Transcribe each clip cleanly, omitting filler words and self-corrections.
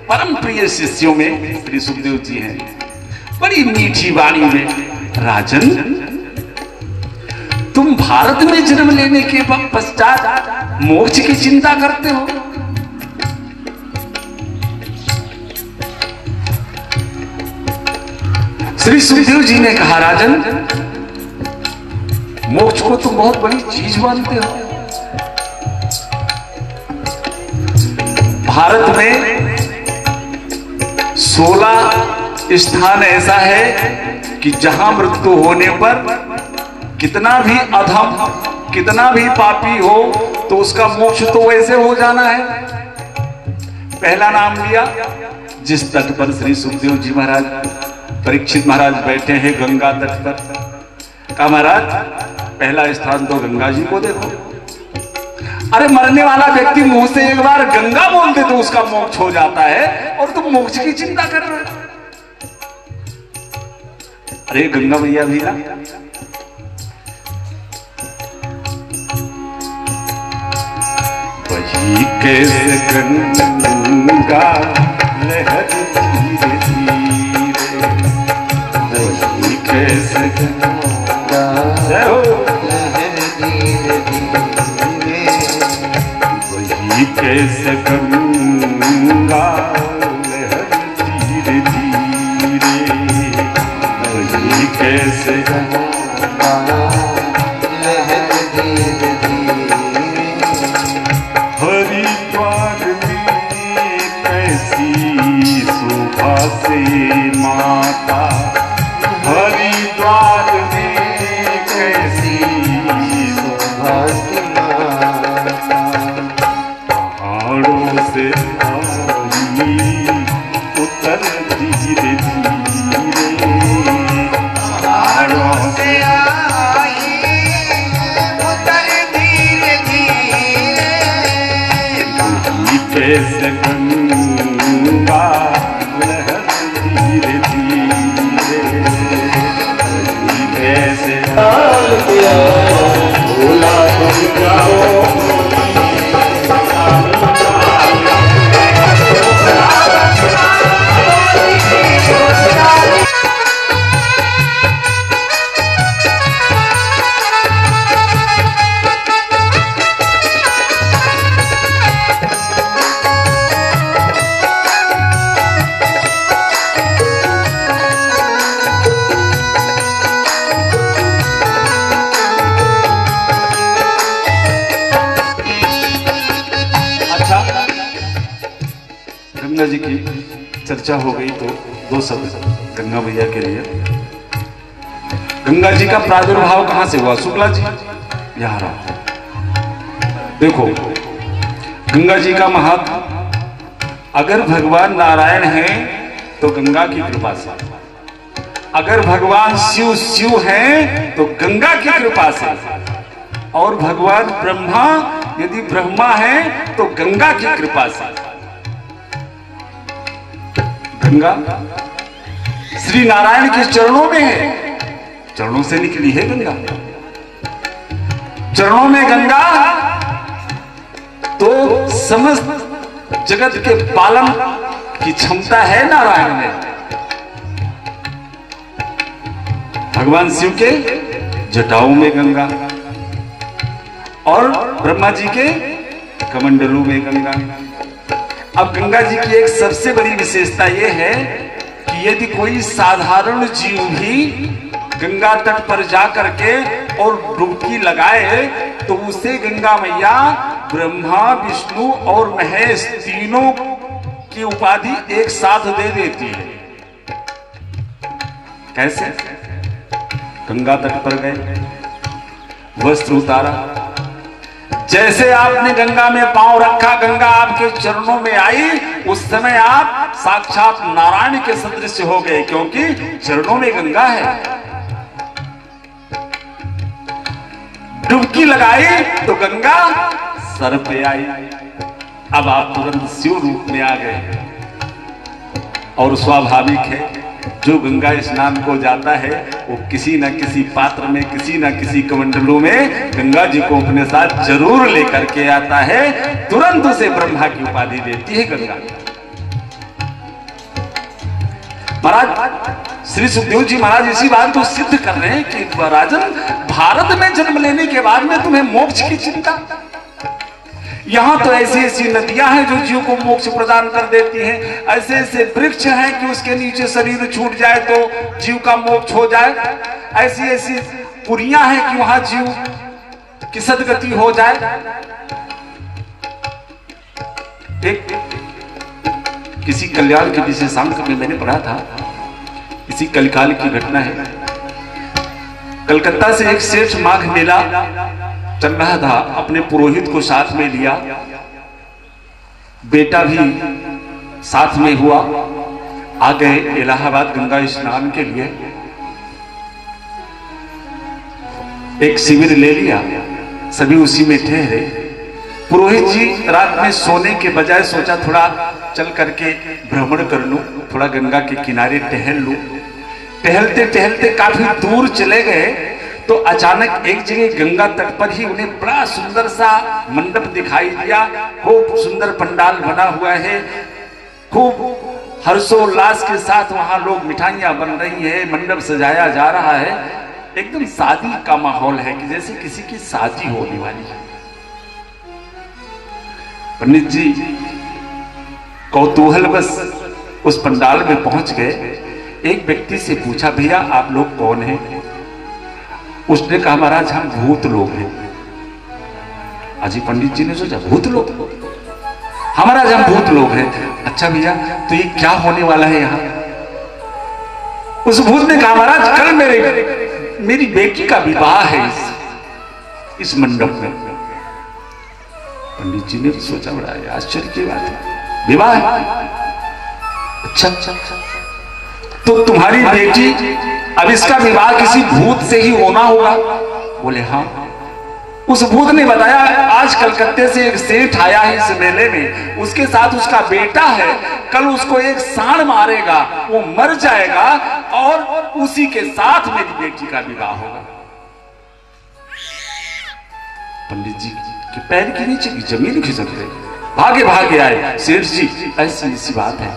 परम प्रिय शिष्यों में श्री सुखदेव जी हैं। बड़ी मीठी वाणी में, राजन तुम भारत में जन्म लेने के पश्चात मोक्ष की चिंता करते हो। श्री सुखदेव जी ने कहा, राजन मोक्ष को तुम बहुत बड़ी चीज मानते हो। भारत में 16 स्थान ऐसा है कि जहां मृत्यु होने पर कितना भी अधम, कितना भी पापी हो तो उसका मोक्ष तो वैसे हो जाना है। पहला नाम लिया जिस तट पर श्री सुखदेव जी महाराज, परीक्षित महाराज बैठे हैं गंगा तट पर। कहा, महाराज पहला स्थान तो गंगा जी को देखो। अरे मरने वाला व्यक्ति मुंह से एक बार गंगा बोल दे तो उसका मोक्ष हो जाता है, और तुम मोक्ष की चिंता कर रहे हो। अरे गंगा मैया भी ना, वही कैसे गंगा लहर धीरे धीरे, वही कैसे गंगा लहर धीरे धीरे, वही कैसे गंगा लहर धीरे धीरे, वही कैसे गंगा लहर धीरे धीरे। हरिद्वार में कैसी शोभा से माता, हरिद्वार में कैसी शोभा से माता, पहाड़ों से आई उतर धीरे धीरे, पहाड़ों से आई उतर धीरे धीरे, कैसे गंगा लहर धीरे धीरे, कैसे भोला तुम जाओ। गंगा जी की चर्चा हो गई तो दो शब्द गंगा मैया के लिए। गंगा जी का प्रादुर्भाव कहां से हुआ? शुक्ला जी यहां रहा। देखो गंगा जी का महत्व, अगर भगवान नारायण हैं तो गंगा की कृपा से, अगर भगवान शिव हैं तो गंगा की कृपा से, और भगवान ब्रह्मा यदि ब्रह्मा हैं तो गंगा की कृपा से। गंगा श्री नारायण के चरणों में है, चरणों से निकली है गंगा। चरणों में गंगा तो समस्त जगत के पालन की क्षमता है नारायण में। भगवान शिव के जटाओं में गंगा, और ब्रह्मा जी के कमंडलों में गंगा। अब गंगा जी की एक सबसे बड़ी विशेषता यह है कि यदि कोई साधारण जीव भी गंगा तट पर जाकर के और डुबकी लगाए तो उसे गंगा मैया ब्रह्मा विष्णु और महेश तीनों की उपाधि एक साथ दे देती है। कैसे? गंगा तट पर गए, वस्त्र उतारा, जैसे आपने गंगा में पांव रखा, गंगा आपके चरणों में आई, उस समय आप साक्षात नारायण के सदृश हो गए, क्योंकि चरणों में गंगा है। डुबकी लगाई तो गंगा सर पे आई, अब आप तुरंत शिव रूप में आ गए। और स्वाभाविक है जो गंगा स्नान को जाता है वो किसी न किसी पात्र में, किसी न किसी कमंडलों में गंगा जी को अपने साथ जरूर लेकर के आता है। तुरंत उसे ब्रह्मा की उपाधि देती है गंगा। महाराज श्री सुखदेव जी महाराज इसी बात को सिद्ध कर रहे हैं कि राजन, भारत में जन्म लेने के बाद में तुम्हें मोक्ष की चिंता। यहां तो ऐसी ऐसी नदियां हैं जो जीव को मोक्ष प्रदान कर देती हैं, ऐसे ऐसे वृक्ष हैं कि उसके नीचे शरीर छूट जाए तो जीव का मोक्ष हो जाए, ऐसी ऐसी पुरियां हैं कि वहां जीव की सदगति हो जाए। एक किसी कल्याण के विशेषांक में मैंने पढ़ा था, इसी कलकाल की घटना है। कलकत्ता से एक सेठ माघ मेला चल रहा था, अपने पुरोहित को साथ में लिया, बेटा भी साथ में हुआ। आ गए इलाहाबाद गंगा स्नान के लिए, एक शिविर ले लिया, सभी उसी में ठहरे। पुरोहित जी रात में सोने के बजाय सोचा थोड़ा चल करके भ्रमण कर लूं, थोड़ा गंगा के किनारे टहल लूं। टहलते टहलते काफी दूर चले गए तो अचानक एक जगह गंगा तट पर ही उन्हें बड़ा सुंदर सा मंडप दिखाई दिया। खूब सुंदर पंडाल बना हुआ है, खूब हर्षोल्लास के साथ वहां लोग, मिठाइयां बन रही है, मंडप सजाया जा रहा है, एकदम शादी का माहौल है कि जैसे किसी की शादी होने वाली है। पंडित जी कौतूहल बस उस पंडाल में पहुंच गए। एक व्यक्ति से पूछा, भैया आप लोग कौन हैं? उसने कहा, महाराज हम भूत लोग हैं। अजी पंडित जी ने सोचा, भूत लोग? हमारा हम भूत लोग हैं। अच्छा भैया, तो ये क्या होने वाला है यहाँ? उस भूत ने कहा, महाराज कल मेरी बेटी का विवाह है इस मंडप में। पंडित जी ने सोचा, बड़ा आश्चर्य की बात है, विवाह है? अच्छा, तो तुम्हारी बेटी, अब इसका विवाह किसी भूत से ही होना होगा? बोले हाँ। उस भूत ने बताया, आज कलकत्ते से एक सेठ आया है इस मेले में, उसके साथ उसका बेटा है, कल उसको एक सांड मारेगा, वो मर जाएगा और उसी के साथ मेरी बेटी का विवाह होगा। पंडित जी के पैर के नीचे की जमीन खिसक गई, भागे भागे आए। सेठ जी ऐसी बात है।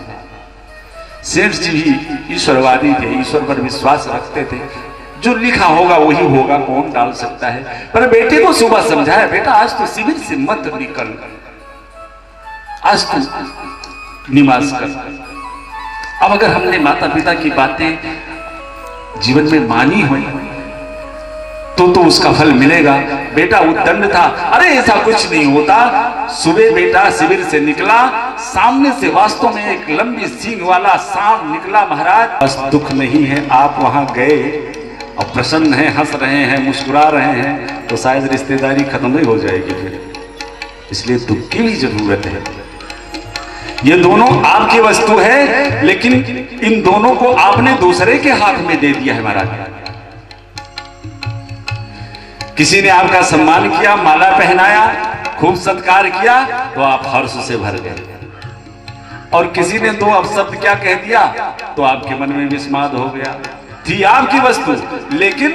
सेठ जी भी ईश्वरवादी थे, ईश्वर पर विश्वास रखते थे, जो लिखा होगा वही होगा, कौन डाल सकता है। पर बेटे को सुबह समझाया, बेटा आज तो शिविर से मत निकल, आज तो निवास कर। अब अगर हमने माता पिता की बातें जीवन में मानी हो तो उसका फल मिलेगा। बेटा उद्दंड था, अरे ऐसा कुछ नहीं होता। सुबह बेटा शिविर से निकला, सामने से वास्तव में एक लंबी सींग वाला सांप निकला। महाराज बस दुख नहीं है, आप वहां गए और प्रसन्न हैं, हंस रहे हैं, मुस्कुरा रहे हैं, तो शायद रिश्तेदारी खत्म ही हो जाएगी फिर, इसलिए दुख की भी जरूरत है। ये दोनों आपकी वस्तु है, लेकिन इन दोनों को आपने दूसरे के हाथ में दे दिया है। महाराज किसी ने आपका सम्मान किया, माला पहनाया, खूब सत्कार किया, तो आप हर्ष से भर गए। और किसी ने दो अपशब्द क्या कह दिया तो आपके मन में विस्माद हो गया। थी आपकी वस्तु, लेकिन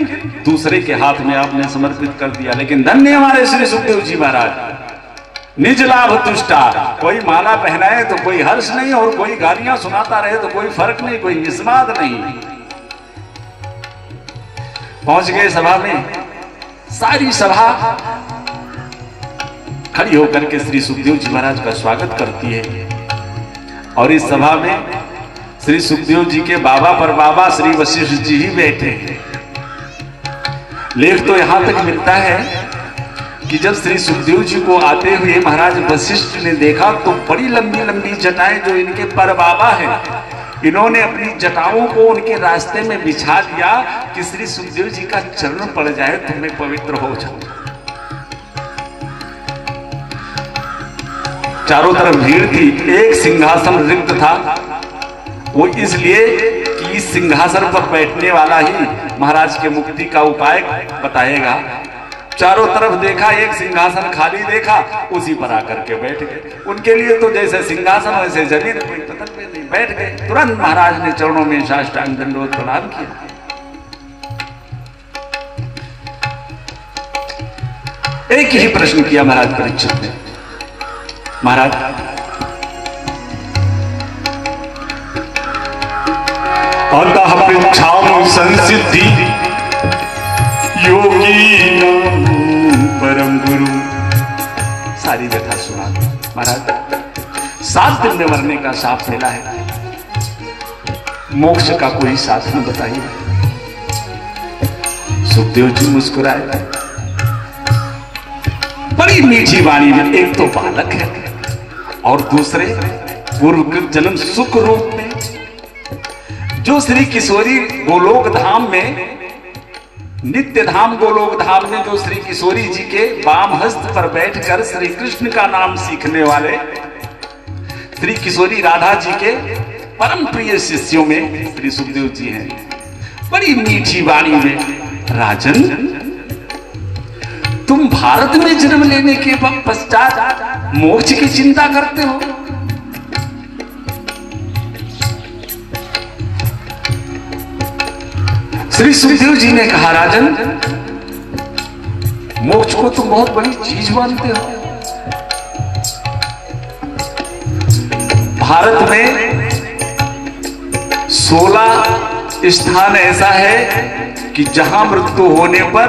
दूसरे के हाथ में आपने समर्पित कर दिया। लेकिन धन्य हमारे श्री सुखदेव जी महाराज, निज लाभ तुष्टा। कोई माला पहनाए तो कोई हर्ष नहीं, और कोई गालियां सुनाता रहे तो कोई फर्क नहीं, कोई विस्माद नहीं। पहुंच गए सभा में, सारी सभा खड़ी होकर के श्री सुखदेव जी महाराज का स्वागत करती है। और इस सभा में श्री सुखदेव जी के बाबा पर बाबा श्री वशिष्ठ जी ही बैठे हैं। लेख तो यहां तक मिलता है कि जब श्री सुखदेव जी को आते हुए महाराज वशिष्ठ ने देखा तो बड़ी लंबी लंबी जटाएं जो इनके पर बाबा हैं, इन्होंने अपनी जटाओं को उनके रास्ते में बिछा दिया कि श्री सुखदेव जी का चरण पड़ जाए तो मैं पवित्र हो जाऊं। चारों तरफ भीड़ थी, एक सिंहासन रिक्त था, वो इसलिए कि इस सिंहासन पर बैठने वाला ही महाराज के मुक्ति का उपाय बताएगा। चारों तरफ देखा, एक सिंहासन खाली देखा, उसी पर आकर के बैठ गए। उनके लिए तो जैसे सिंहासन वैसे जमीन, कोई पतन में नहीं, बैठ गए। तुरंत महाराज ने चरणों में साष्टांग दंडवत प्रणाम किया। एक ही प्रश्न किया महाराज परीक्षित ने, महाराज अतः पृच्छामि संसिद्धि योगी परम गुरु। सारी व्यथा सुना महाराज। 7 दिन में मरने का साफ मिला है, मोक्ष का कोई साधन बताइए। सुखदेव जी मुस्कुराए, बड़ी मीठी वाणी में। एक तो बालक है और दूसरे पूर्व जन्म सुख रूप में, जो श्री किशोरी गोलोक धाम में, नित्य धाम गोलोक धाम में जो श्री किशोरी जी के वाम हस्त पर बैठकर श्री कृष्ण का नाम सीखने वाले श्री किशोरी राधा जी के परम प्रिय शिष्यों में श्री सुखदेव जी हैं। बड़ी मीठी वाणी में, राजन तुम भारत में जन्म लेने के पश्चात मोक्ष की चिंता करते हो। श्री सुखदेव जी ने कहा, राजन मोक्ष को तुम बहुत बड़ी चीज मानते हो। भारत में 16 स्थान ऐसा है कि जहां मृत्यु होने पर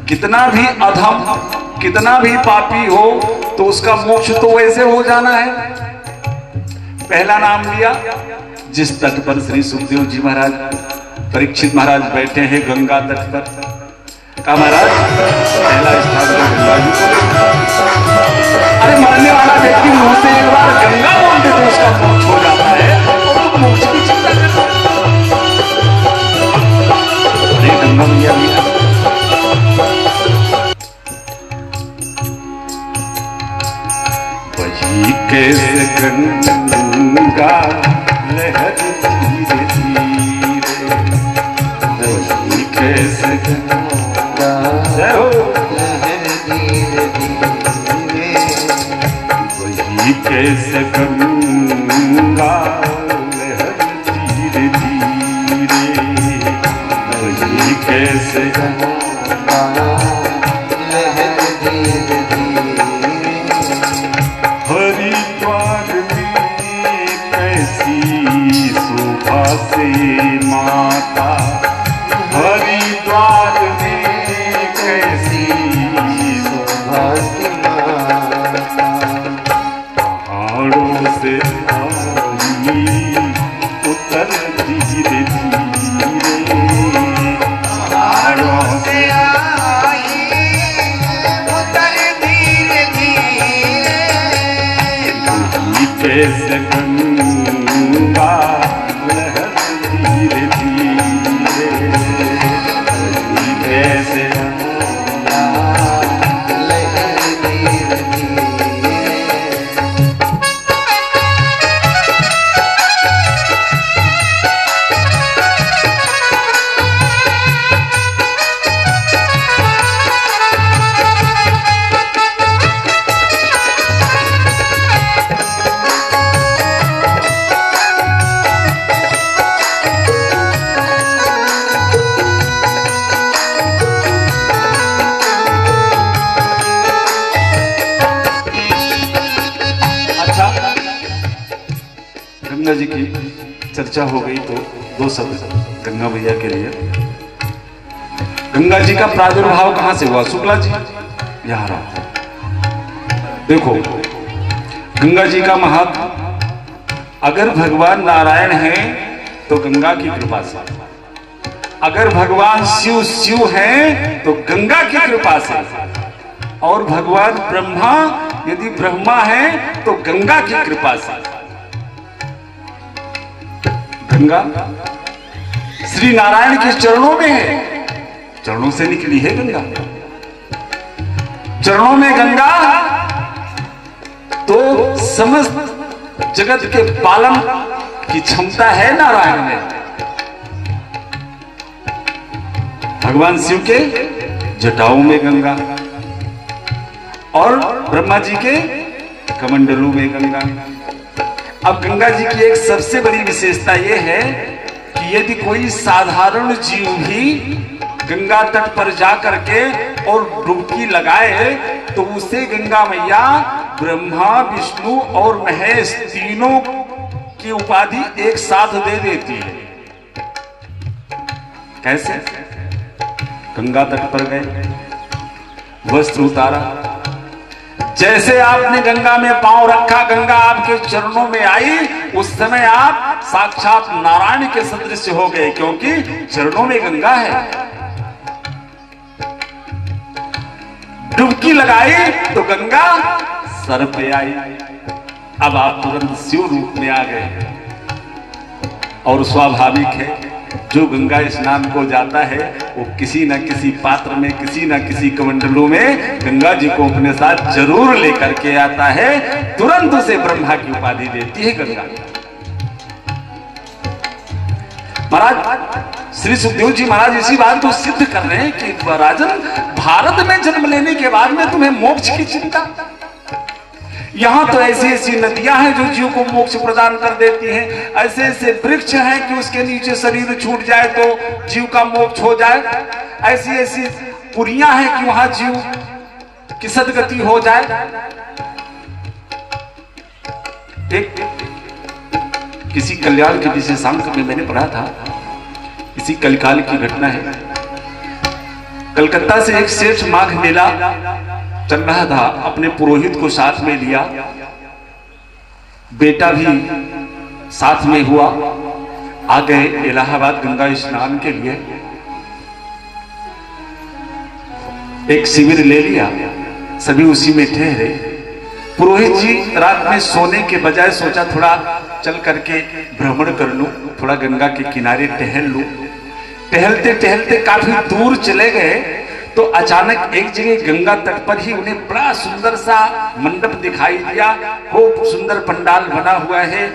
कितना भी अधम, कितना भी पापी हो तो उसका मोक्ष तो वैसे हो जाना है। पहला नाम लिया जिस तट पर श्री सुखदेव जी महाराज, परीक्षित महाराज बैठे हैं गंगा तट पर। कहा महाराज पहला स्थान गंगा जी। अरे मरने वाला व्यक्ति मुंह से एक बार गंगा बोल दे तो उसका मोक्ष हो जाता है, तो मोक्ष की चिंता करता है। अरे गंगा मैया मिया, वही कैसे गंगा लहर धीरे धीरे, वही कैसे गंगा लहर धीरे धीरे, वही कैसे गंगा लहर धीरे धीरे, वही कैसे गंगा लहर धीरे धीरे। हरिद्वार में कैसी शोभा से माता, हरिद्वार में कैसी शोभा से माता, पहाड़ों से आई उतर धीरे धीरे, पहाड़ों से आई उतर धीरे धीरे, कैसे गंगा लहर धीरे धीरे, कैसे गंगा लहर धीरे धीरे। गंगा जी की चर्चा हो गई तो 2 शब्द गंगा मैया के लिए। गंगा जी का प्रादुर्भाव कहां से हुआ? शुक्ला जी यहां रहा। देखो गंगा जी का महत्व, अगर भगवान नारायण है तो गंगा की कृपा से, अगर भगवान शिव हैं तो गंगा की कृपा से, और भगवान ब्रह्मा यदि ब्रह्मा है तो गंगा की कृपा से। गंगा श्री नारायण के चरणों में है, चरणों से निकली है गंगा। चरणों में गंगा तो समस्त जगत के पालन की क्षमता है नारायण में। भगवान शिव के जटाओं में गंगा और ब्रह्मा जी के कमंडलों में गंगा। अब गंगा जी की एक सबसे बड़ी विशेषता यह है कि यदि कोई साधारण जीव भी गंगा तट पर जाकर के और डुबकी लगाए तो उसे गंगा मैया ब्रह्मा विष्णु और महेश तीनों की उपाधि एक साथ दे देती है। कैसे? गंगा तट पर गए, वस्त्र उतारा, जैसे आपने गंगा में पांव रखा, गंगा आपके चरणों में आई, उस समय आप साक्षात नारायण के सदृश हो गए, क्योंकि चरणों में गंगा है। डुबकी लगाई तो गंगा सर पे आई। अब आप तुरंत शिव रूप में आ गए। और स्वाभाविक है, जो गंगा स्नान को जाता है वो किसी न किसी पात्र में, किसी न किसी कमंडलों में गंगा जी को अपने साथ जरूर लेकर के आता है। तुरंत उसे ब्रह्मा की उपाधि देती है गंगा। महाराज श्री सुखदेव जी महाराज इसी बात को सिद्ध कर रहे हैं कि राजन, भारत में जन्म लेने के बाद में तुम्हें मोक्ष की चिंता। यहां तो ऐसी ऐसी नदियां हैं जो जीव को मोक्ष प्रदान कर देती हैं, ऐसे ऐसे वृक्ष हैं कि उसके नीचे शरीर छूट जाए तो जीव का मोक्ष हो जाए, ऐसी ऐसी पुरियां हैं कि वहां जीव की सदगति हो जाए। एक किसी कल्याण के विशेषांक में मैंने पढ़ा था, इसी कलकाल की घटना है। कलकत्ता से एक सेठ माघ मेला चल रहा था, अपने पुरोहित को साथ में लिया, बेटा भी साथ में हुआ। आ गए इलाहाबाद गंगा स्नान के लिए। एक शिविर ले लिया, सभी उसी में ठहरे। पुरोहित जी रात में सोने के बजाय सोचा थोड़ा चल करके भ्रमण कर लूं, थोड़ा गंगा के किनारे टहल लूं। टहलते टहलते काफी दूर चले गए तो अचानक एक जगह गंगा तट पर ही उन्हें बड़ा सुंदर सा मंडप दिखाई दिया। खूब सुंदर पंडाल बना हुआ है,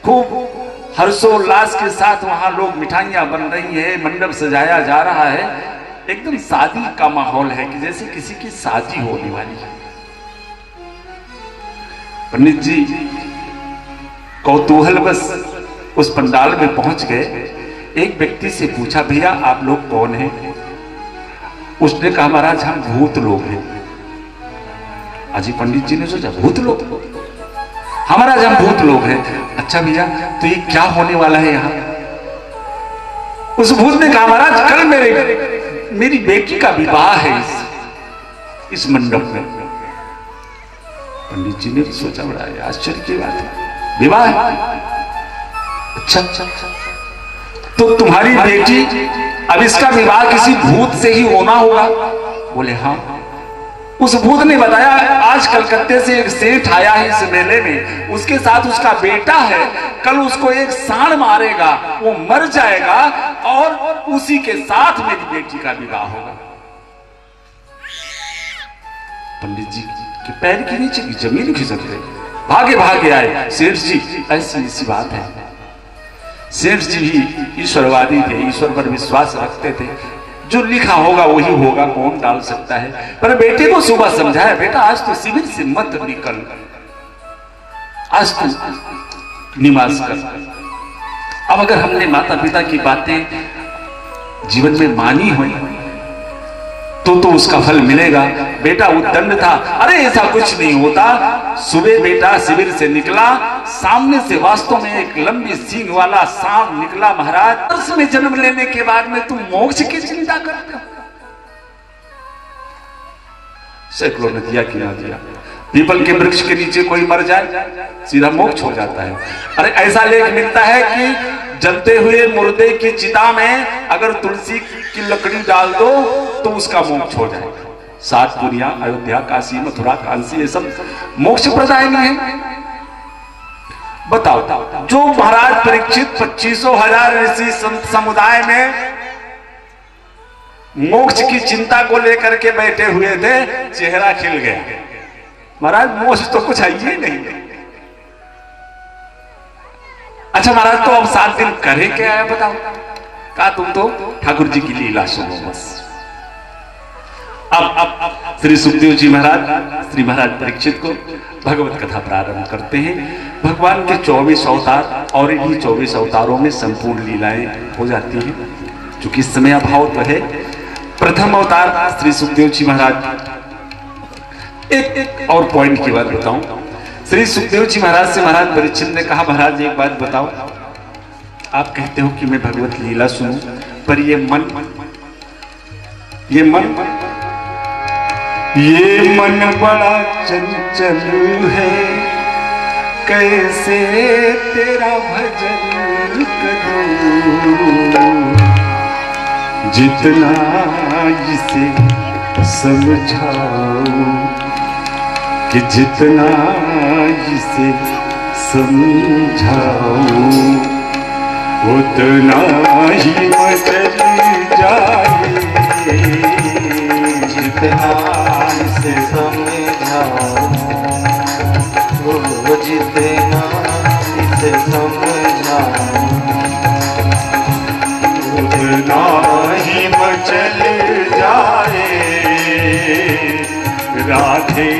खूब हर्षोल्लास के साथ वहां लोग मिठाइयां बन रही है, मंडप सजाया जा रहा है। एकदम शादी का माहौल है कि जैसे किसी की शादी होने वाली है। पंडित जी कौतूहल बस उस पंडाल में पहुंच गए। एक व्यक्ति से पूछा, भैया आप लोग कौन हैं? उसने कहा, महाराज हम भूत लोग हैं। अजी पंडित जी ने सोचा, भूत लोग? हमारा हम भूत लोग हैं। अच्छा भैया, तो ये क्या होने वाला है यहाँ? उस भूत ने कहा, महाराज कल मेरी बेटी का विवाह है इस मंडप में। पंडित जी ने सोचा, बड़ा आश्चर्य की बात है, विवाह है? अच्छा, तो तुम्हारी बेटी, अब इसका विवाह किसी भूत से ही होना होगा? बोले हाँ। उस भूत ने बताया, आज कलकत्ते से एक सेठ आया है इस मेले में, उसके साथ उसका बेटा है, कल उसको एक सांड मारेगा, वो मर जाएगा और उसी के साथ मेरी बेटी का विवाह होगा। पंडित जी के पैर के नीचे की जमीन खिसक गई, भागे भागे आए। सेठ जी ऐसी ऐसी बात है। सेठ जी भी ईश्वरवादी थे, ईश्वर पर विश्वास रखते थे, जो लिखा होगा वही होगा, कौन डाल सकता है। पर बेटे को सुबह समझाया, बेटा आज तो शिविर से मत निकल, आज तो निवास कर। अब अगर हमने माता पिता की बातें जीवन में मानी हुई तो उसका फल मिलेगा। बेटा उद्दंड था, अरे ऐसा कुछ नहीं होता। सुबह बेटा शिविर से निकला, सामने से वास्तव में एक लंबी सींग वाला सांप निकला। महाराज, वर्ष में जन्म लेने के बाद में तुम मोक्ष की चिंता करते हो? सैकड़ों नदियां किना दिया, पीपल के वृक्ष के नीचे कोई मर जाए सीधा मोक्ष हो जाता है। अरे ऐसा लेख मिलता है कि जलते हुए मुर्दे की चिता में अगर तुलसी की लकड़ी डाल दो तो उसका मोक्ष हो जाएगा। 7 दुनिया, अयोध्या, काशी, मथुरा, कांसी, ये सब मोक्ष प्रदायनी है। बताओ, जो महाराज परीक्षित 25,000 ऋषि समुदाय में मोक्ष की चिंता को लेकर के बैठे हुए थे, चेहरा खिल गया। महाराज मोक्ष तो कुछ है ही नहीं। अच्छा महाराज, तो अब 7 दिन करे क्या है बताओ? कहा तुम तो ठाकुर जी की लीला सुनो बस। अब श्री सुखदेव जी महाराज श्री महाराज परीक्षित को भगवत कथा प्रारंभ करते हैं। भगवान के 24 अवतार और इन्हीं 24 अवतारों में संपूर्ण लीलाएं हो जाती हैं। चूंकि इस समय अभाव तो है। प्रथम अवतार श्री सुखदेव जी महाराज। एक और पॉइंट की बात बताऊं, श्री सुखदेव जी महाराज से महाराज परीक्षित ने कहा, महाराज एक बात बताओ, आप कहते हो कि मैं भगवत लीला सुनूं, पर ये मन बड़ा चंचल है, कैसे तेरा भजन करूं, जितना इसे समझाऊं कि जितना इसे समझाऊं उतना ही मचल जाए, जितना इसे समझाऊं वो जितना इसे समझाऊं उतना ही मचल जाए, राधे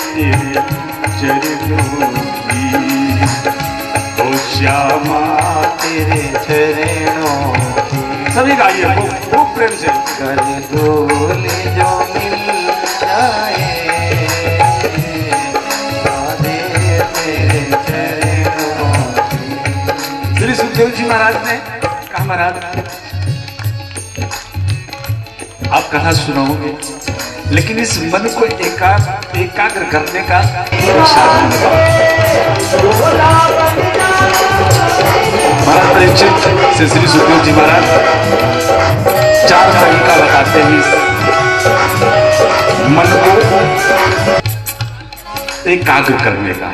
तेरे चरणों की, ओ श्यामा तेरे चरणों की। सभी गाइए खूब प्रेम से। कर धूल जो मिल जाए, राधे तेरे चरणों की। श्री सुखदेव जी महाराज ने कहा, महाराज आप कथा सुनाओगे, लेकिन इस मन को एकाग्र करने का साधन बताओ। महाराज परीक्षित से श्री सुखदेव जी महाराज 4 तरीका बताते हैं मन को एकाग्र करने का।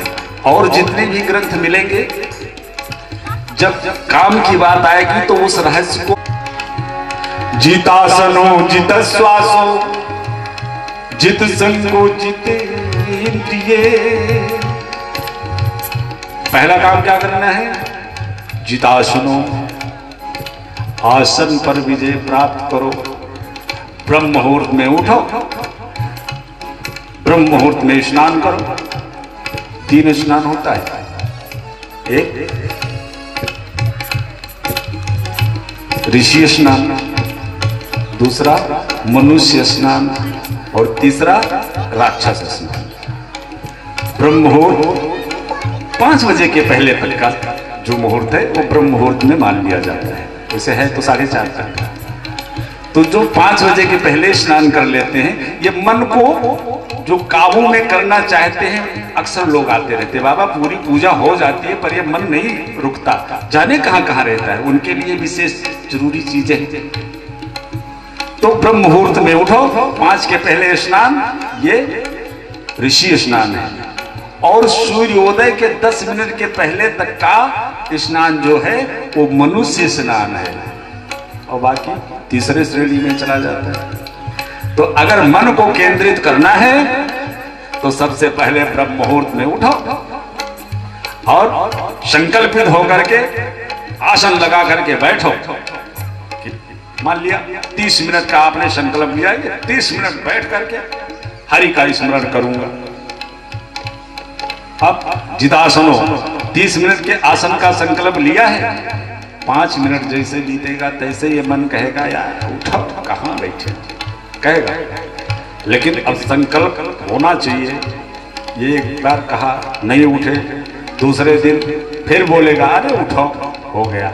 और जितने भी ग्रंथ मिलेंगे, जब काम की बात आएगी तो उस रहस्य को जितासनो जित श्वासो जित संगो जितेंद्रिये। पहला काम क्या करना है? जितासनो, आसन पर विजय प्राप्त करो। ब्रह्म मुहूर्त में उठो, ब्रह्म मुहूर्त में स्नान करो। 3 स्नान होता है, एक ऋषि स्नान, दूसरा मनुष्य स्नान और तीसरा राक्षस स्नान। ब्रह्म मुहूर्त 5 बजे के पहले तक का जो मुहूर्त है वो ब्रह्म मुहूर्त में मान लिया जाता है। वैसे है तो 4:30 तक। तो जो 5 बजे के पहले स्नान कर लेते हैं, ये मन को जो काबू में करना चाहते हैं, अक्सर लोग आते रहते हैं, बाबा पूरी पूजा हो जाती है पर ये मन नहीं रुकता, जाने कहां कहां रहता है। उनके लिए विशेष जरूरी चीजें। तो ब्रह्म मुहूर्त में उठो, 5 के पहले स्नान ये ऋषि स्नान है। और सूर्योदय के 10 मिनट के पहले तक का स्नान जो है वो मनुष्य स्नान है, और बाकी तीसरे श्रेणी में चला जाता है। तो अगर मन को केंद्रित करना है तो सबसे पहले ब्रह्म मुहूर्त में उठो और संकल्पित होकर के आसन लगा करके बैठो। मान लिया 30 मिनट का आपने संकल्प लिया है, 30 मिनट बैठ करके हरि का स्मरण करूंगा। अब जितासनो 30 मिनट के आसन का संकल्प लिया है, 5 मिनट जैसे बीतेगा तैसे ये मन कहेगा यार उठो, कहां बैठे, कहेगा। लेकिन अब संकल्प होना चाहिए। ये एक बार कहा नहीं उठे, दूसरे दिन फिर बोलेगा अरे उठो, हो गया,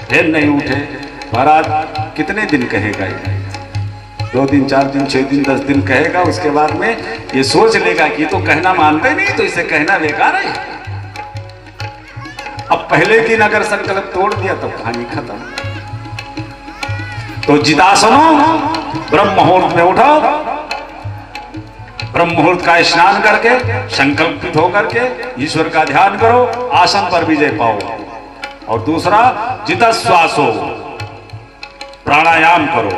फिर नहीं उठे। महाराज कितने दिन कहेगा ये? 2 दिन, 4 दिन, 6 दिन, 10 दिन कहेगा। उसके बाद में ये सोच लेगा कि तो कहना मानते नहीं, तो इसे कहना बेकार है। अब पहले दिन अगर संकल्प तोड़ दिया तो कहानी खत्म। तो जितासनो, ब्रह्म मुहूर्त में उठो, ब्रह्म मुहूर्त का स्नान करके संकल्पित होकर के ईश्वर का ध्यान करो, आसन पर विजय पाओ। और दूसरा जितश्वासो, प्राणायाम करो।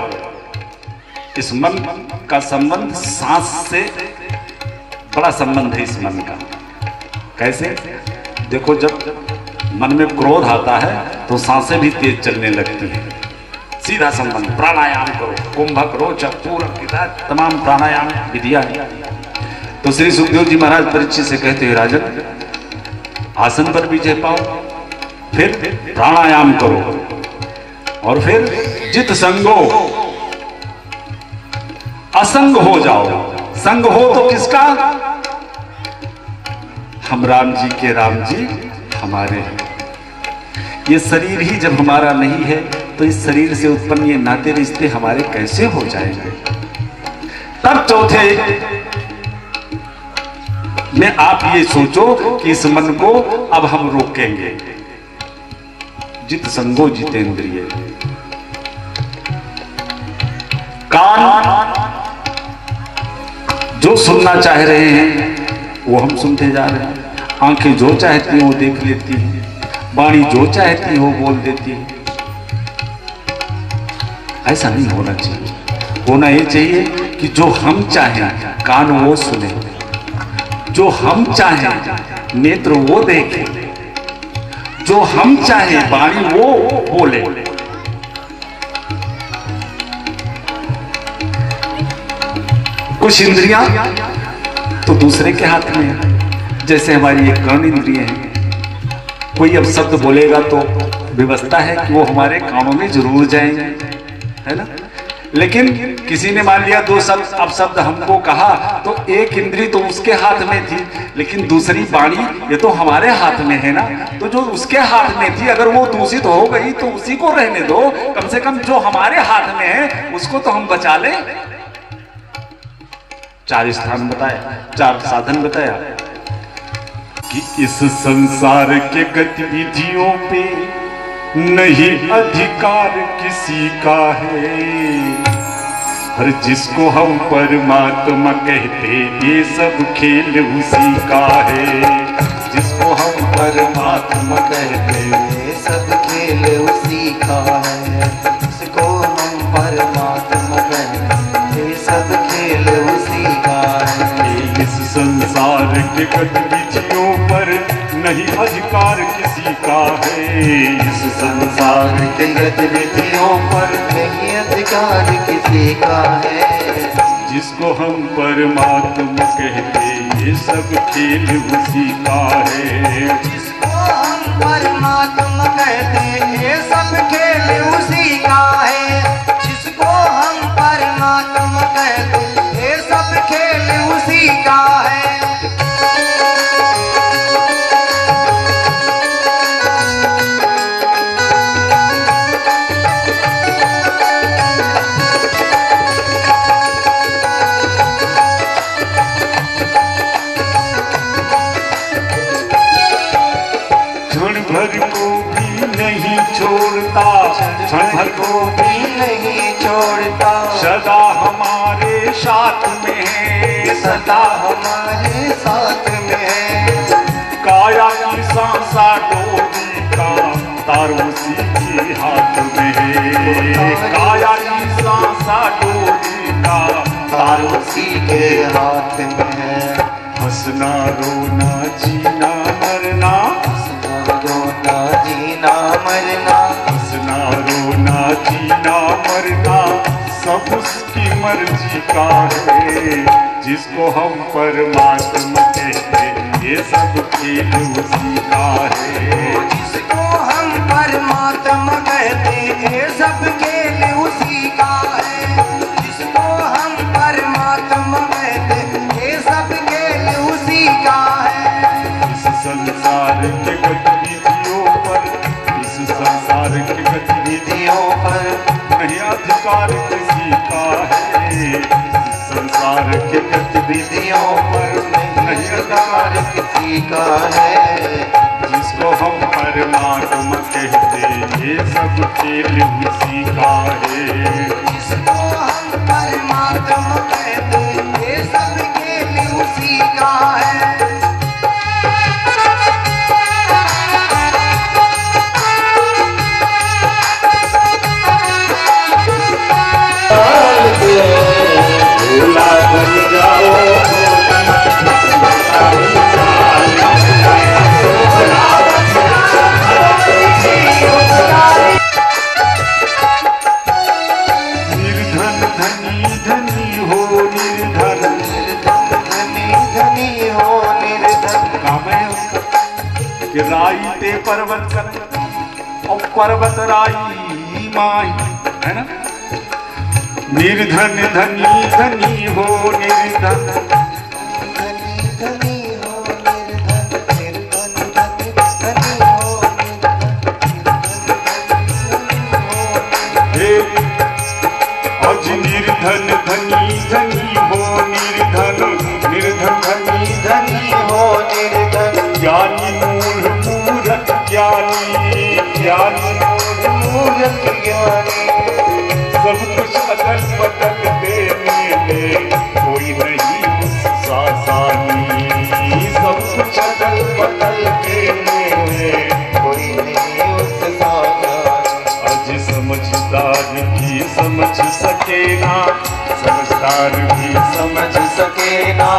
इस मन का संबंध सांस से बड़ा संबंध है। इस मन का कैसे? देखो, जब मन में क्रोध आता है तो सांसें भी तेज चलने लगती हैं। सीधा संबंध। प्राणायाम करो, कुंभक, रोचक, पूरक, तमाम प्राणायाम विधियां हैं। तो श्री सुखदेव जी महाराज परीक्षित से कहते हैं, राजन आसन पर विजय पाओ, फिर प्राणायाम करो, और फिर जित संगो, असंग हो जाओ। संग हो तो किसका? हम राम जी के राम जी हमारे हैं। ये शरीर ही जब हमारा नहीं है तो इस शरीर से उत्पन्न ये नाते रिश्ते हमारे कैसे हो जाएंगे। तब चौथे में आप ये सोचो कि इस मन को अब हम रोकेंगे। जित संगो जितेंद्रिय। कान जो सुनना चाह रहे हैं वो हम सुनते जा रहे हैं, आंखें जो चाहती हैं वो देख लेती हैं, वाणी जो चाहती है वो बोल देती है। ऐसा नहीं होना चाहिए। होना ये चाहिए कि जो हम चाहें कान वो सुने, जो हम चाहें नेत्र वो देखे, जो हम चाहें वाणी वो बोले। कुछ इंद्रियां तो दूसरे के हाथ में है, जैसे हमारी एक कर्ण इंद्रिय है। कोई अब शब्द बोलेगा तो व्यवस्था है कि वो हमारे कानों में जरूर जाएंगे, है ना। लेकिन किसी ने मान लिया दो शब्द अब शब्द हमको कहा तो एक इंद्री तो उसके हाथ में थी, लेकिन दूसरी वाणी ये तो हमारे हाथ में है ना। तो जो उसके हाथ में थी अगर वो दूषित हो गई तो उसी को रहने दो, कम से कम जो हमारे हाथ में है उसको तो हम बचा लें। 4 स्थान बताया, 4 साधन बताया कि इस संसार के गतिविधियों पे नहीं अधिकार किसी का है, हर जिसको हम परमात्मा कहते ये सब खेल उसी का है। जिसको हम परमात्मा कहते ये सब खेल उसी का है। जिसको हम परमात्मा कहते ये सब खेल उसी का है। इस संसार के गतिविधियों पर नहीं अधिकार किसी का है। इस संसार के गतिविधियों पर नहीं अधिकार किसी का है। जिसको हम परमात्मा कहते ये सब खेल उसी का है। जिसको हम परमात्मा कहते ये सब खेल उसी का है। जिसको हम परमात्मा कहते ये सब खेल उसी का है। छोड़ता क्षण भर को भी नहीं छोड़ता, सदा हमारे साथ में है, सदा हमारे साथ में है। काया की सांसा डोरी का तार उसी के हाथ में है। काया की सांसा डोरी का तार उसी के हाथ में है। हंसना रोना जीना मरना, रोना जीना मरना, हंसना रोना जीना मरना सब उसकी मर्जी का है। जिसको हम परमात्मा कहते ये सब खेल उसी का है। जिसको हम परमात्मा कहते ये सब खेल उसी का है। जिसको हम परमात्मा कहते ये सब खेल उसी का है। इस संसार के गतिविधियों पर, इस संसार के गतिविधियों पर नहीं अधिकार किसी का है। इस संसार के गतिविधियों पर नहीं अधिकार किसी का है। जिसको हम परमात्मा कहते ये सब खेल उसी का है। जिसको हम परमात्मा कहते ये सब खेल उसी का है। राई ते पर्वत कर और पर्वत राई माही, है ना। निर्धन धनी धनी हो निर्धन, धनी धनी हो निर्धन, निर्धन धनी धनी हो निर्धन, निर्धन धनी हो ज्ञानी, ज्ञानी मूर्ख ज्ञानी, सब कुछ अदल बदल देने में कोई नहीं उसका सानी। सब कुछ अदल बदल देने में कोई नहीं उसका ज्ञानी। आज समझदार भी समझ सके ना, समझदार भी समझ सके ना,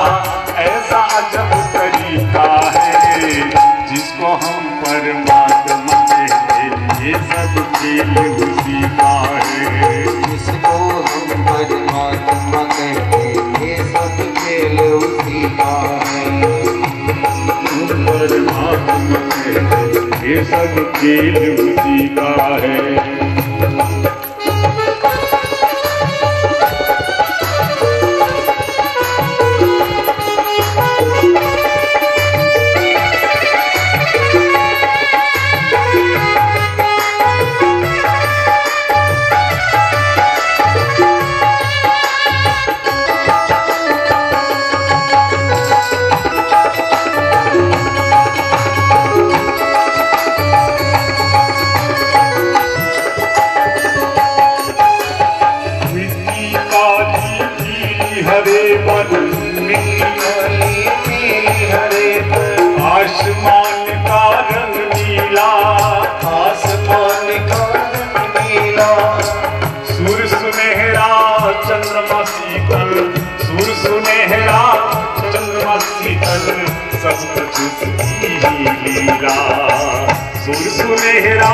ऐसा अजब तरीका है जिसको हम परमात्मा कहते हैं। ये सब खेल उसी का है, जिसको हम परमात्मा कहते हैं। ये सब खेल उसी का है, परमात्मा कहते हैं। ये सब खेल उसी का है। हरे मन हरे आसमान का रंग नीला, आसमान का रंग नीला, सूर्य सुनहरा चंद्रमा शीतल, सूर्य सुनहरा चंद्रमा शीतल, सब कुछ उसकी ही लीला। सूर्य सुनहरा